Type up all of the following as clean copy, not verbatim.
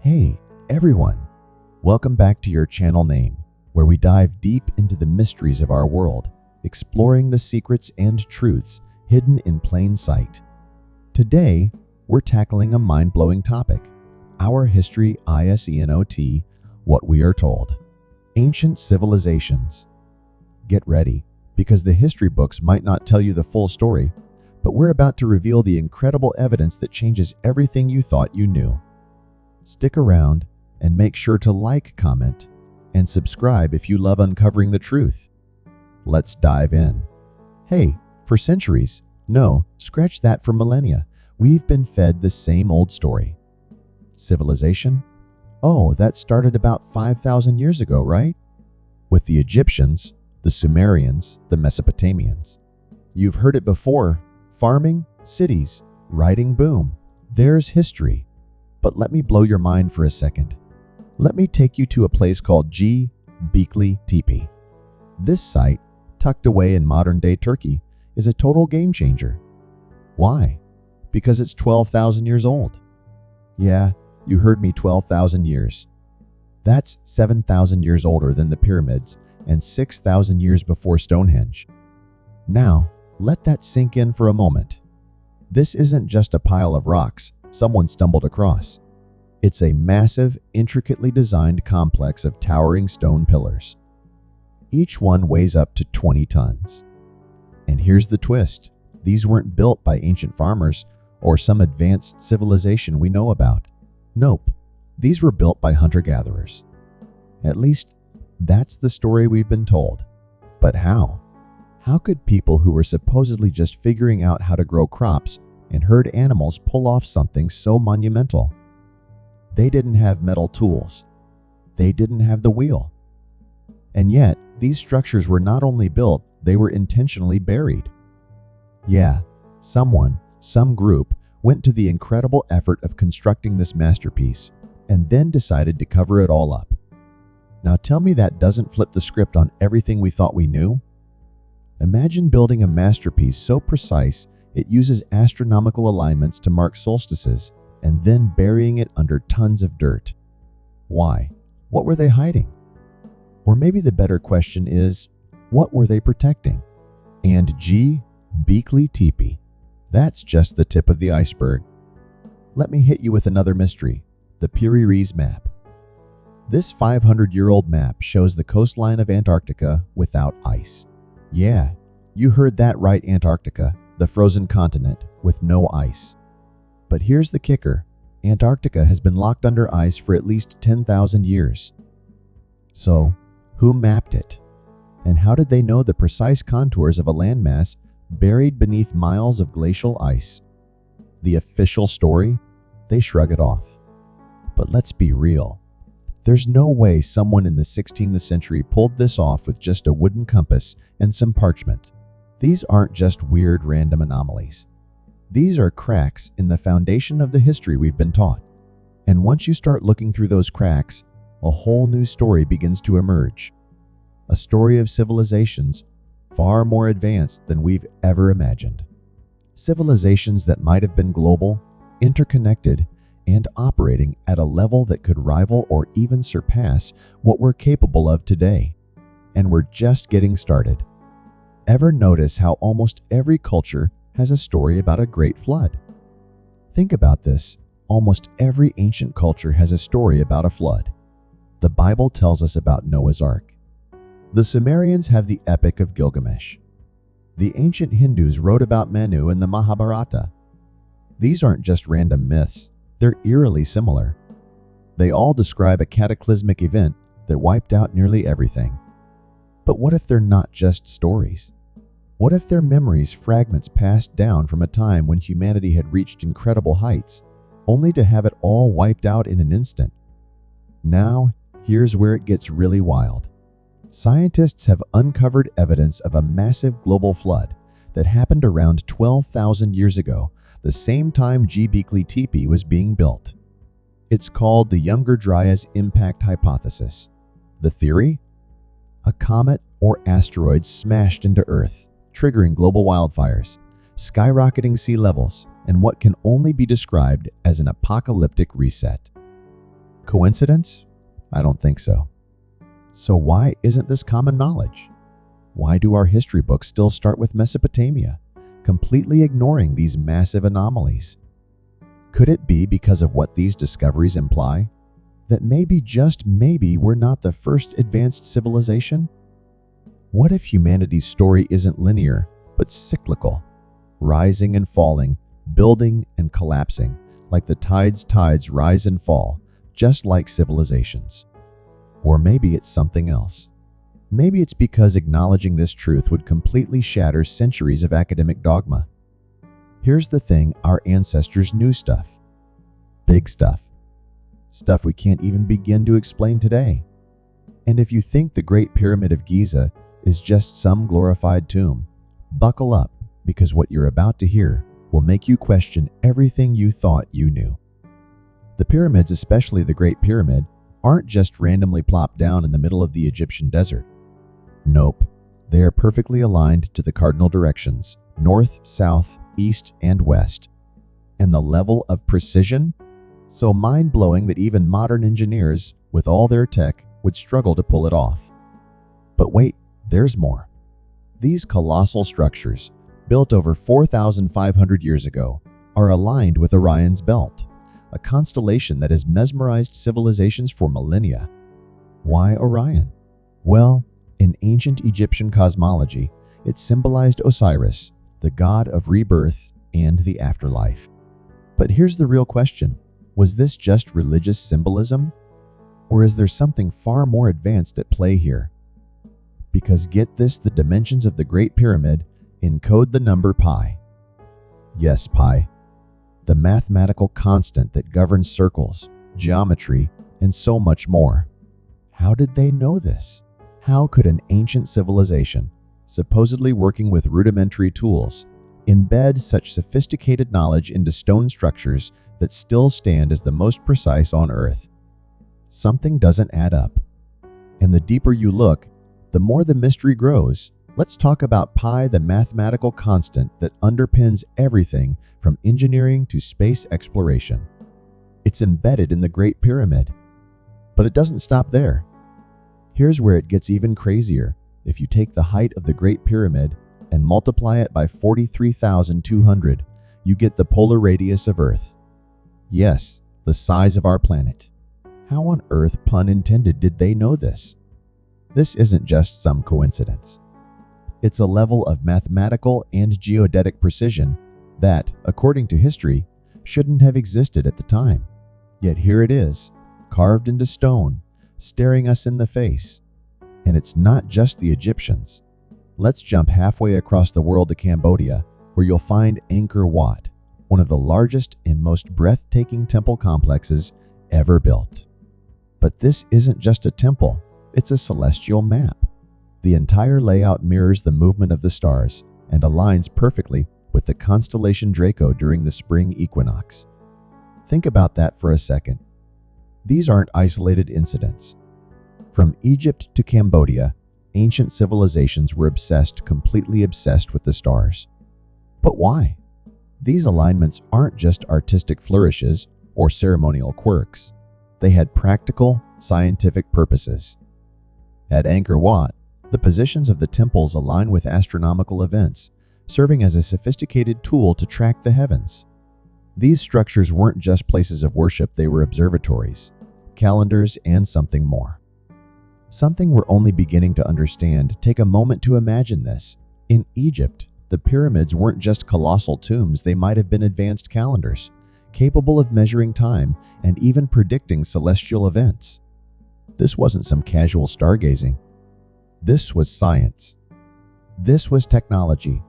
Hey, everyone! Welcome back to your channel name, where we dive deep into the mysteries of our world, exploring the secrets and truths hidden in plain sight. Today, we're tackling a mind-blowing topic, our history ISENOT, what we are told. Ancient civilizations. Get ready, because the history books might not tell you the full story, but we're about to reveal the incredible evidence that changes everything you thought you knew. Stick around and make sure to like, comment, and subscribe if you love uncovering the truth. Let's dive in. Hey, for centuries, no, scratch that, for millennia, we've been fed the same old story. Civilization? Oh, that started about 5,000 years ago, right? With the Egyptians, the Sumerians, the Mesopotamians. You've heard it before: farming, cities, writing boom. There's history. But let me blow your mind for a second. Let me take you to a place called Göbekli Tepe. This site, tucked away in modern-day Turkey, is a total game changer. Why? Because it's 12,000 years old. Yeah, you heard me, 12,000 years. That's 7,000 years older than the pyramids and 6,000 years before Stonehenge. Now, let that sink in for a moment. This isn't just a pile of rocks someone stumbled across. It's a massive, intricately designed complex of towering stone pillars. Each one weighs up to 20 tons. And here's the twist: these weren't built by ancient farmers or some advanced civilization we know about. Nope, these were built by hunter-gatherers. At least, that's the story we've been told. But how? How could people who were supposedly just figuring out how to grow crops and herd animals pull off something so monumental? They didn't have metal tools. They didn't have the wheel. And yet, these structures were not only built, they were intentionally buried. Yeah, some group, went to the incredible effort of constructing this masterpiece and then decided to cover it all up. Now tell me that doesn't flip the script on everything we thought we knew? Imagine building a masterpiece so precise it uses astronomical alignments to mark solstices, and then burying it under tons of dirt. Why? What were they hiding? Or maybe the better question is, what were they protecting? And Göbekli Tepe, that's just the tip of the iceberg. Let me hit you with another mystery: the Piri-Reis map. This 500-year-old map shows the coastline of Antarctica without ice. Yeah, you heard that right, Antarctica, the frozen continent with no ice. But here's the kicker: Antarctica has been locked under ice for at least 10,000 years. So, who mapped it? And how did they know the precise contours of a landmass buried beneath miles of glacial ice? The official story? They shrug it off. But let's be real. There's no way someone in the 16th century pulled this off with just a wooden compass and some parchment. These aren't just weird random anomalies. These are cracks in the foundation of the history we've been taught. And once you start looking through those cracks, a whole new story begins to emerge. A story of civilizations far more advanced than we've ever imagined. Civilizations that might have been global, interconnected, and operating at a level that could rival or even surpass what we're capable of today. And we're just getting started. Ever notice how almost every culture has a story about a great flood? Think about this. Almost every ancient culture has a story about a flood. The Bible tells us about Noah's Ark. The Sumerians have the Epic of Gilgamesh. The ancient Hindus wrote about Manu in the Mahabharata. These aren't just random myths. They're eerily similar. They all describe a cataclysmic event that wiped out nearly everything. But what if they're not just stories? What if they're memories, fragments passed down from a time when humanity had reached incredible heights, only to have it all wiped out in an instant? Now, here's where it gets really wild. Scientists have uncovered evidence of a massive global flood that happened around 12,000 years ago, the same time Göbekli Tepe was being built. It's called the Younger Dryas Impact Hypothesis. The theory? A comet or asteroid smashed into Earth, triggering global wildfires, skyrocketing sea levels, and what can only be described as an apocalyptic reset. Coincidence? I don't think so. So why isn't this common knowledge? Why do our history books still start with Mesopotamia, completely ignoring these massive anomalies? Could it be because of what these discoveries imply? That maybe, just maybe, we're not the first advanced civilization? What if humanity's story isn't linear, but cyclical, rising and falling, building and collapsing, like the tides rise and fall, just like civilizations? Or maybe it's something else. Maybe it's because acknowledging this truth would completely shatter centuries of academic dogma. Here's the thing: our ancestors knew stuff. Big stuff. Stuff we can't even begin to explain today. And if you think the Great Pyramid of Giza is just some glorified tomb, buckle up, because what you're about to hear will make you question everything you thought you knew. The pyramids, especially the Great Pyramid, aren't just randomly plopped down in the middle of the Egyptian desert. Nope, they are perfectly aligned to the cardinal directions: north, south, east, and west. And the level of precision? So mind-blowing that even modern engineers, with all their tech, would struggle to pull it off. But wait, there's more. These colossal structures, built over 4,500 years ago, are aligned with Orion's belt, a constellation that has mesmerized civilizations for millennia. Why Orion? Well, in ancient Egyptian cosmology, it symbolized Osiris, the god of rebirth and the afterlife. But here's the real question: was this just religious symbolism? Or is there something far more advanced at play here? Because get this, the dimensions of the Great Pyramid encode the number pi. Yes, pi. The mathematical constant that governs circles, geometry, and so much more. How did they know this? How could an ancient civilization, supposedly working with rudimentary tools, embed such sophisticated knowledge into stone structures that still stand as the most precise on Earth? Something doesn't add up. And the deeper you look, the more the mystery grows. Let's talk about pi, the mathematical constant that underpins everything from engineering to space exploration. It's embedded in the Great Pyramid. But it doesn't stop there. Here's where it gets even crazier. If you take the height of the Great Pyramid and multiply it by 43,200, you get the polar radius of Earth. Yes, the size of our planet. How on earth, pun intended, did they know this? This isn't just some coincidence. It's a level of mathematical and geodetic precision that, according to history, shouldn't have existed at the time. Yet here it is, carved into stone, staring us in the face. And it's not just the Egyptians. Let's jump halfway across the world to Cambodia, where you'll find Angkor Wat, one of the largest and most breathtaking temple complexes ever built. But this isn't just a temple, it's a celestial map. The entire layout mirrors the movement of the stars and aligns perfectly with the constellation Draco during the spring equinox. Think about that for a second. These aren't isolated incidents. From Egypt to Cambodia, ancient civilizations were completely obsessed with the stars. But why? These alignments aren't just artistic flourishes or ceremonial quirks. They had practical, scientific purposes. At Angkor Wat, the positions of the temples align with astronomical events, serving as a sophisticated tool to track the heavens. These structures weren't just places of worship, they were observatories, calendars, and something more. Something we're only beginning to understand. Take a moment to imagine this. In Egypt, the pyramids weren't just colossal tombs, they might have been advanced calendars, capable of measuring time and even predicting celestial events. This wasn't some casual stargazing. This was science. This was technology.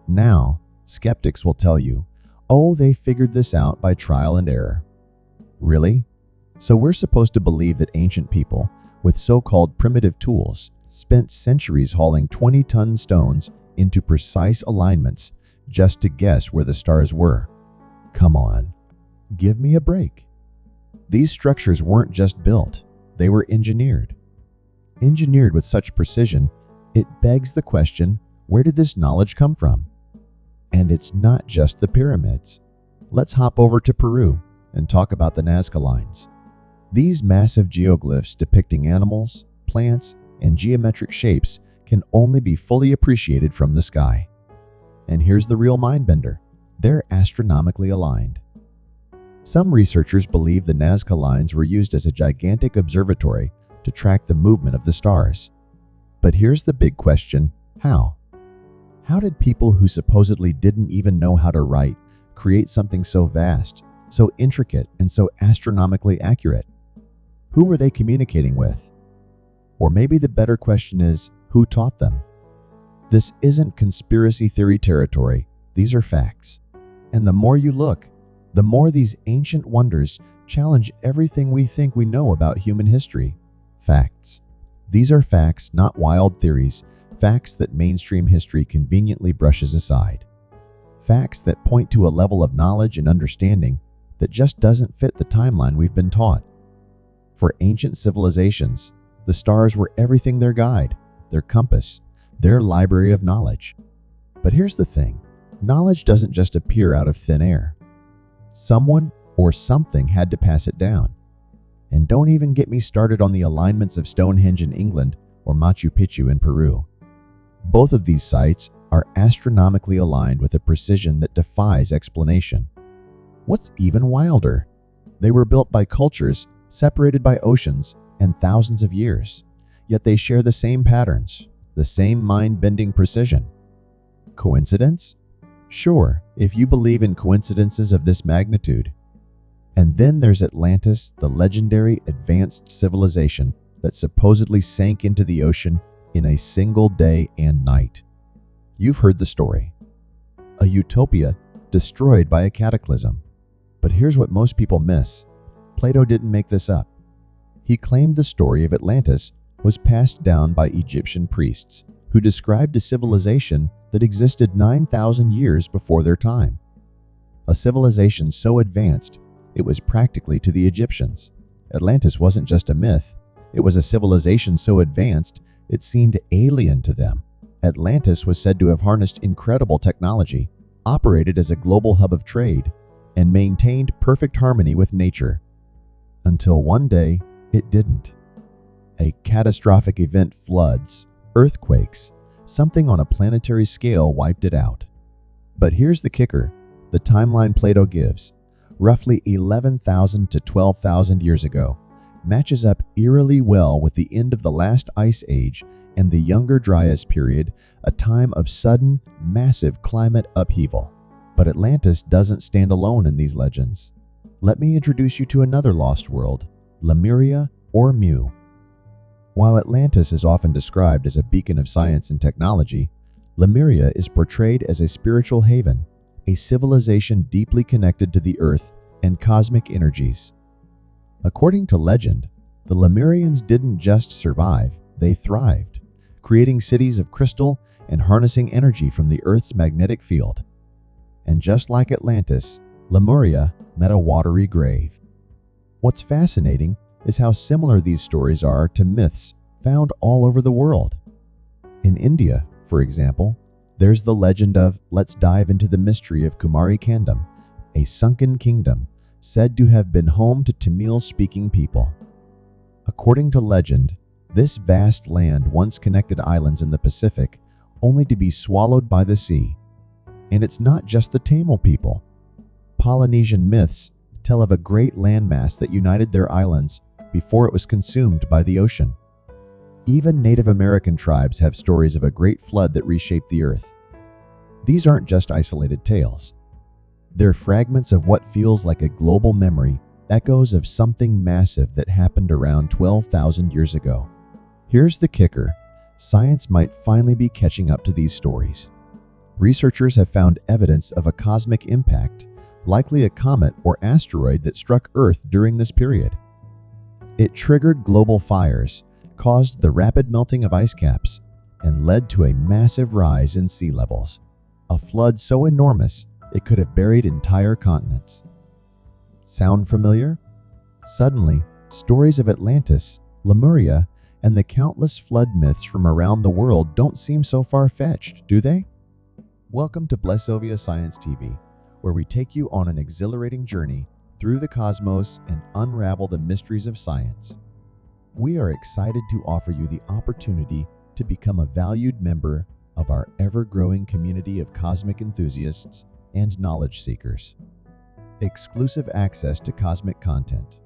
Now, skeptics will tell you, oh, they figured this out by trial and error. Really? So we're supposed to believe that ancient people, with so-called primitive tools, spent centuries hauling 20-ton stones into precise alignments just to guess where the stars were? Come on, give me a break. These structures weren't just built, they were engineered. Engineered with such precision, it begs the question, where did this knowledge come from? And it's not just the pyramids. Let's hop over to Peru and talk about the Nazca lines. These massive geoglyphs depicting animals, plants, and geometric shapes can only be fully appreciated from the sky. And here's the real mind-bender. They're astronomically aligned. Some researchers believe the Nazca lines were used as a gigantic observatory to track the movement of the stars. But here's the big question: how? How did people who supposedly didn't even know how to write create something so vast, so intricate, and so astronomically accurate? Who were they communicating with? Or maybe the better question is, who taught them? This isn't conspiracy theory territory. These are facts. And the more you look, the more these ancient wonders challenge everything we think we know about human history. Facts. These are facts, not wild theories, facts that mainstream history conveniently brushes aside. Facts that point to a level of knowledge and understanding that just doesn't fit the timeline we've been taught. For ancient civilizations, the stars were everything: their guide, their compass, their library of knowledge. But here's the thing: knowledge doesn't just appear out of thin air. Someone or something had to pass it down. And don't even get me started on the alignments of Stonehenge in England or Machu Picchu in Peru. Both of these sites are astronomically aligned with a precision that defies explanation. What's even wilder, they were built by cultures separated by oceans and thousands of years, yet they share the same patterns, the same mind-bending precision. Coincidence? Sure, if you believe in coincidences of this magnitude. And then there's Atlantis, the legendary advanced civilization that supposedly sank into the ocean in a single day and night. You've heard the story. A utopia destroyed by a cataclysm. But here's what most people miss. Plato didn't make this up. He claimed the story of Atlantis was passed down by Egyptian priests who described a civilization that existed 9,000 years before their time. A civilization so advanced, it was practically to the Egyptians. Atlantis wasn't just a myth. It was a civilization so advanced, it seemed alien to them. Atlantis was said to have harnessed incredible technology, operated as a global hub of trade, and maintained perfect harmony with nature. Until one day, it didn't. A catastrophic event, floods, earthquakes, something on a planetary scale wiped it out. But here's the kicker: the timeline Plato gives, roughly 11,000 to 12,000 years ago, matches up eerily well with the end of the last ice age and the Younger Dryas period, a time of sudden, massive climate upheaval. But Atlantis doesn't stand alone in these legends. Let me introduce you to another lost world, Lemuria or Mu. While Atlantis is often described as a beacon of science and technology, Lemuria is portrayed as a spiritual haven, a civilization deeply connected to the earth and cosmic energies. According to legend, the Lemurians didn't just survive, they thrived, creating cities of crystal and harnessing energy from the earth's magnetic field. And just like Atlantis, Lemuria met a watery grave. What's fascinating is how similar these stories are to myths found all over the world. In India, for example, there's the legend of "Let's dive into the mystery of Kumari Kandam," a sunken kingdom said to have been home to Tamil-speaking people. According to legend, this vast land once connected islands in the Pacific, only to be swallowed by the sea. And it's not just the Tamil people. Polynesian myths tell of a great landmass that united their islands before it was consumed by the ocean. Even Native American tribes have stories of a great flood that reshaped the earth. These aren't just isolated tales. They're fragments of what feels like a global memory, echoes of something massive that happened around 12,000 years ago. Here's the kicker: science might finally be catching up to these stories. Researchers have found evidence of a cosmic impact, likely a comet or asteroid that struck Earth during this period. It triggered global fires, caused the rapid melting of ice caps, and led to a massive rise in sea levels. A flood so enormous it could have buried entire continents. Sound familiar? Suddenly, stories of Atlantis, Lemuria, and the countless flood myths from around the world don't seem so far-fetched, do they? Welcome to Blessovia Science TV, where we take you on an exhilarating journey through the cosmos and unravel the mysteries of science. We are excited to offer you the opportunity to become a valued member of our ever-growing community of cosmic enthusiasts and knowledge seekers. Exclusive access to cosmic content.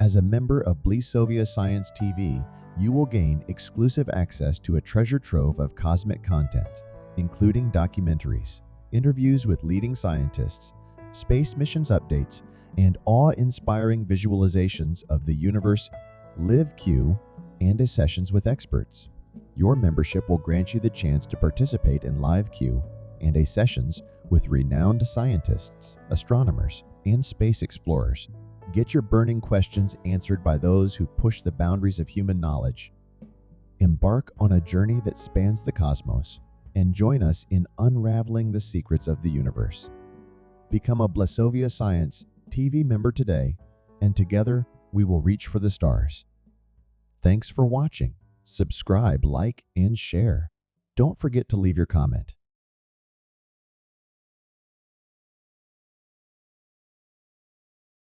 As a member of Blisovia Science TV, you will gain exclusive access to a treasure trove of cosmic content, including documentaries, interviews with leading scientists, space missions updates, and awe-inspiring visualizations of the universe, live Q, and sessions with experts. Your membership will grant you the chance to participate in live Q and sessions with renowned scientists, astronomers, and space explorers. Get your burning questions answered by those who push the boundaries of human knowledge. Embark on a journey that spans the cosmos and join us in unraveling the secrets of the universe. Become a Blisovia Science TV member today, and together we will reach for the stars. Thanks for watching. Subscribe, like, and share. Don't forget to leave your comment.